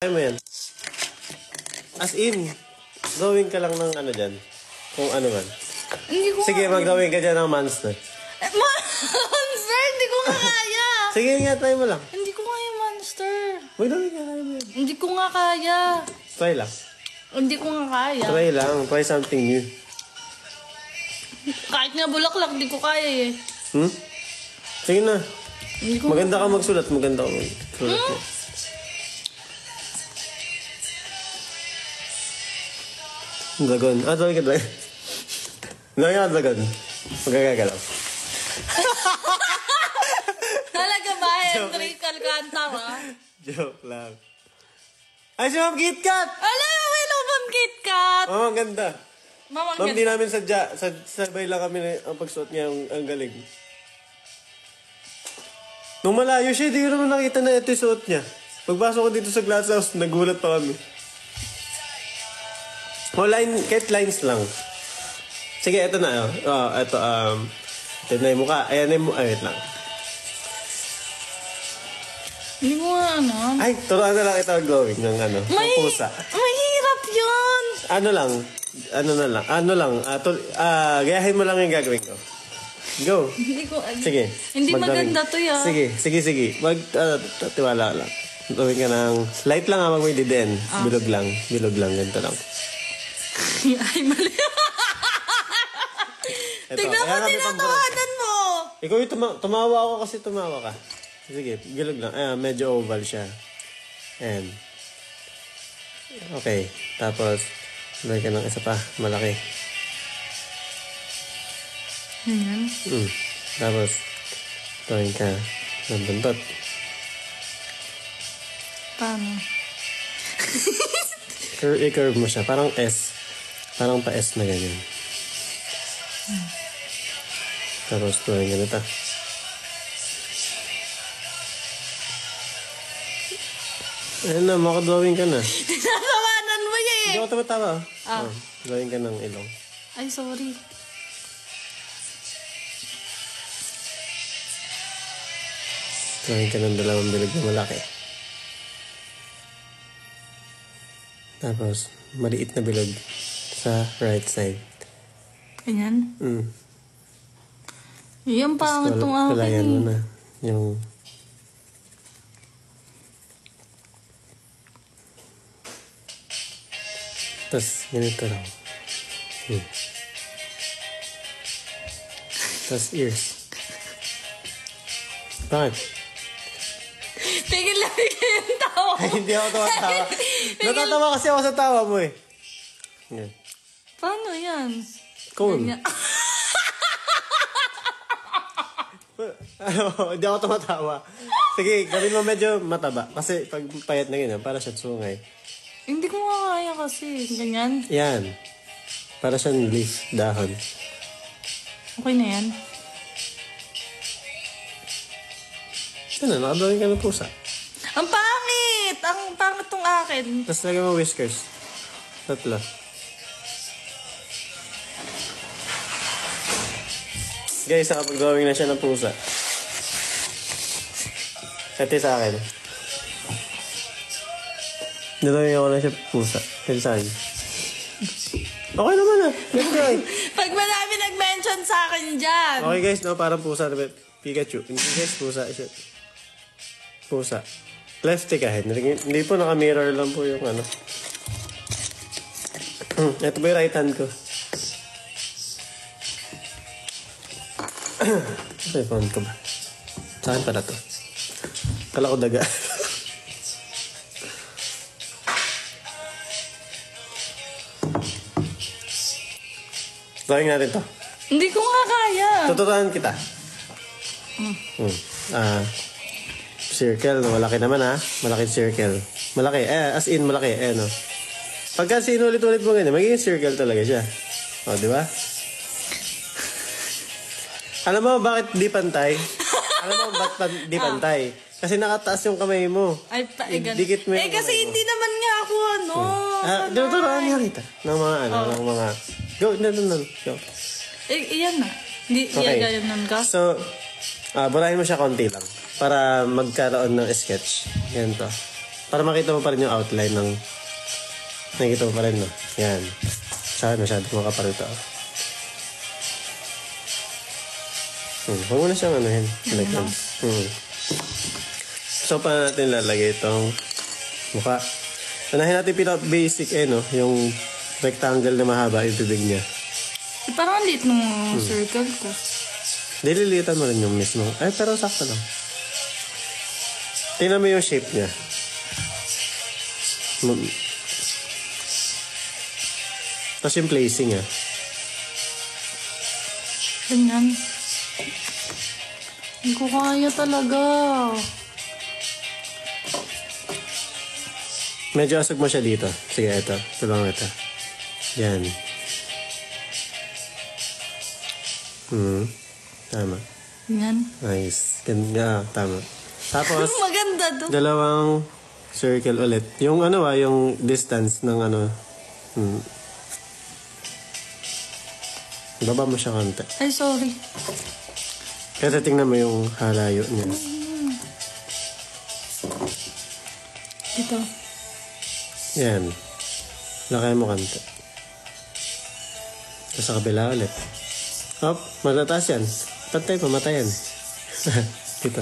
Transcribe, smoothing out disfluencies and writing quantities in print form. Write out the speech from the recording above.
mo yan. As in, gawin ka lang ng ano dyan. Kung ano man. Hindi ko Sige, magdawin ka dyan ng monster. Monster? Hindi ko nga kaya. Sige nga, try mo lang. Hindi ko kaya monster. Magdawin ka, kaya mo yan. Hindi ko nga kaya. Try lang. Hindi ko nga kaya. Try lang. Try something new. Kahit nga bulaklak, hindi ko kaya eh. Sige na. Hindi ko Maganda ka magsulat. Maganda ka magsulat. Dragon. Ah, tawag ka dragon. Dragon ka dragon. Magagagalaw. Talaga ba, Henry Alcantara? Joke lang. Ay, si Ma'am KitKat! Alam mo, may lubang KitKat! Oh, ang ganda. Ma'am, Ma'am, di namin sadya. Sabay lang kami na ang pagsuot niya. Ang galing. Nung malayo siya, di ko naman nakita na ito yung suot niya. Pagpasok ko dito sa glass house, nagulat pa kami. O, kahit lines lang. Sige, ito na. Ito na yung mukha. Ayan na yung mukha. Wait lang. Hindi ko nga ano. Ay, turuan na lang ito glowing ng ng pusa. Mahirap yun. Ano lang. Gayahin mo lang yung gagawin ko. Go. Hindi ko Sige. Hindi magdawing. maganda to ya. Sige. Tiwala lang. Gawin ka ng light lang wag mo i-DDN. Bilog lang. Ganito lang. Ay, mali. Tignan mo, tinatawanan mo. Ikaw yung tumawa ako kasi tumawa ka. Sige, bilog lang. Medyo oval siya. And okay. Tapos, gawin ka ng isa pa. Malaki. Ayan. Tapos, gawin ka ng buntot. Paano? I-curve mo siya. Parang S. Parang pa-S na ganyan. Tapos, gawin ka nito. Ayun na, makadrawing ka na. Tinatawanan mo niya eh. Hindi ako tumatawa. Gawin ka ng ilong. Ay, sorry. Gawin ka ng dalawang bilog na malaki. Tapos, maliit na bilog sa right side. Ganyan? Yan pa ang itong akin. Kalayan mo na. Yung... Tapos, ganito lang. Tapos, ears. Bakit? Tigil lang yung tawa. Ay, hindi ako tumatawa. Natatawa kasi ako sa tawa mo eh. Yan. Paano yan? Cone. Ganyan. Hindi ako tumatawa. Sige, gawin mo medyo mataba. Kasi pag payat na ganyan, para siya sungay. Hindi ko nga kaya kasi. Ganyan. Yan. Para siyang leaf, dahon. Okay na yan. Yan na, nakadrawing ka ng pusa. Ang pangit! Ang pangit tong akin. Tapos lagyan mo whiskers. Tatlo. Guys, nakapag-drawing na siya ng pusa. Ito sa akin. Drawing ako na siya pusa. Ito sa akin. Okay naman ah. Okay. Pag marami nag-mention sa akin dyan. Okay guys, no, parang pusa na Pikachu. Hindi guys, pusa siya. Pusa. Lefty kahit. Hindi po naka-mirror lang po yung ano. Ito ba yung right hand ko? Ito yung phone ko ba? Saan pala to? Kala ko daga. Gawin natin to. Hindi ko nga kaya. Tuturuan kita. Circle. Malaki naman ha. Malaki circle. Malaki. As in malaki. No. Pagka sinulit-ulit mo ganyan, magiging circle talaga siya. O, di ba? Alam mo bakit di pantay? Alam mo bakit di pantay? Kasi nakataas yung kamay mo. Ay, Dikit mo yung kasi kamay mo. hindi naman nga ako ano. Tinuturuan niya kita. Ng mga ng mga... Go. Go. Iyan na. Hindi, Okay. ganyan ka. So, burahin mo siya konti lang. Para magkaroon ng sketch. Ganito. Para makita mo pa rin yung outline ng... Nakikita mo pa rin, no? Yan. Saka masyado makapal ito. Huwag mo na siyang anuhin. Lagyan. So, paano natin lalagay itong mukha? Unahin natin pinaka-basic, no? Yung rectangle na mahaba yung bibig niya. Parang liit nung circle ko. Dililitan mo rin yung mismo. Ay, pero sakto lang. Tingnan mo yung shape niya. Tapos yung placing, Ganyan. Hindi ko kaya talaga. Medyo asog mo siya dito. Sige, ito. Tulungan ito. Yan. Tama. Yan. Nice. Ganda. Tama. Tapos, Maganda to. dalawang circle ulit. Yung yung distance ng baba mo siya konti. Ay, sorry. Kaya tingnan mo yung halayo niya. Dito. Yan. Lakayan mo konti. Tapos sa kabila ulit. Hop, matataas yan. Pantay pa, matayan. Dito.